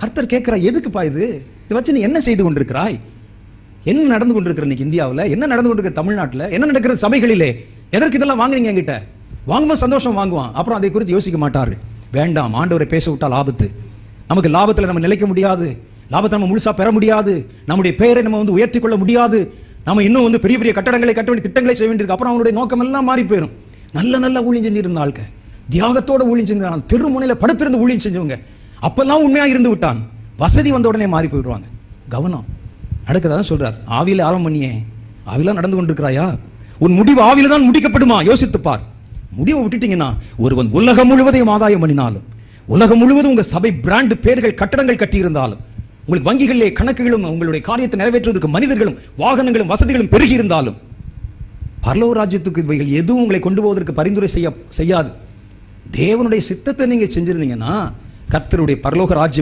கர்த்தர் கேட்கிறா, எதுக்குப்பா இது? இதை வச்சு நீ என்ன செய்து கொண்டிருக்கிறாய்? என்ன நடந்து கொண்டிருக்கிற இன்னைக்கு இந்தியாவில்? என்ன நடந்து கொண்டிருக்கிற தமிழ்நாட்டில்? என்ன நடக்கிற சபைகளிலே? எதற்கு இதெல்லாம் வாங்குறீங்க என்கிட்ட? வாங்கும்போது சந்தோஷம் வாங்குவான், அப்புறம் அதை குறித்து யோசிக்க மாட்டார்கள். வேண்டாம், ஆண்டவரை பேச விட்டால் ஆபத்து. நமக்கு லாபத்தில் நம்ம நிலைக்க முடியாது, லாபத்தை நம்ம முழுசா பெற முடியாது, நம்முடைய பெயரை நம்ம உயர்த்தி கொள்ள முடியாது, நம்ம இன்னும் பெரிய பெரிய கட்டடங்களை கட்ட வேண்டிய திட்டங்களை செய்ய வேண்டியிருக்கு. அப்புறம் அவனுடைய நோக்கம் எல்லாம் மாறி போயிடும். நல்ல ஊழியம் செஞ்சிருந்த ஆளுக்க, தியாகத்தோட ஊழியம் செஞ்சாங்க, தெருமுனையில படுத்திருந்து ஊழியம் செஞ்சவங்க, அப்பெல்லாம் உண்மையாக இருந்து விட்டான். வசதி வந்த உடனே மாறி போயிடுவாங்க. கவனம். நடக்கதான் சொல்றார், ஆவியில ஆரம்பம் பண்ணியே, ஆவிலாம் நடந்து கொண்டிருக்கிறாயா? உன் முடிவு ஆவியில தான் முடிக்கப்படுமா? யோசித்துப்பார். முடிவை விட்டுட்டீங்கன்னா, ஒருவன் உலகம் முழுவதையும் ஆதாயம் பண்ணினாலும், உலகம் முழுவதும் உங்க சபை பிராண்ட் பேர்கள் கட்டடங்கள் கட்டி இருந்தாலும், உங்களுக்கு வங்கிகளிலே கணக்குகளும் உங்களுடைய காரியத்தை நிறைவேற்றுவதற்கு மனிதர்களும் வாகனங்களும் வசதிகளும் பெருகி இருந்தாலும், பரலோக ராஜ்யத்துக்கு இவைகள் எதுவும் உங்களை கொண்டு போவதற்கு பரிந்துரை செய்யாது. தேவனுடைய சித்தத்தை நீங்க செஞ்சிருந்தீங்கன்னா கர்த்தருடைய பரலோக ராஜ்யம்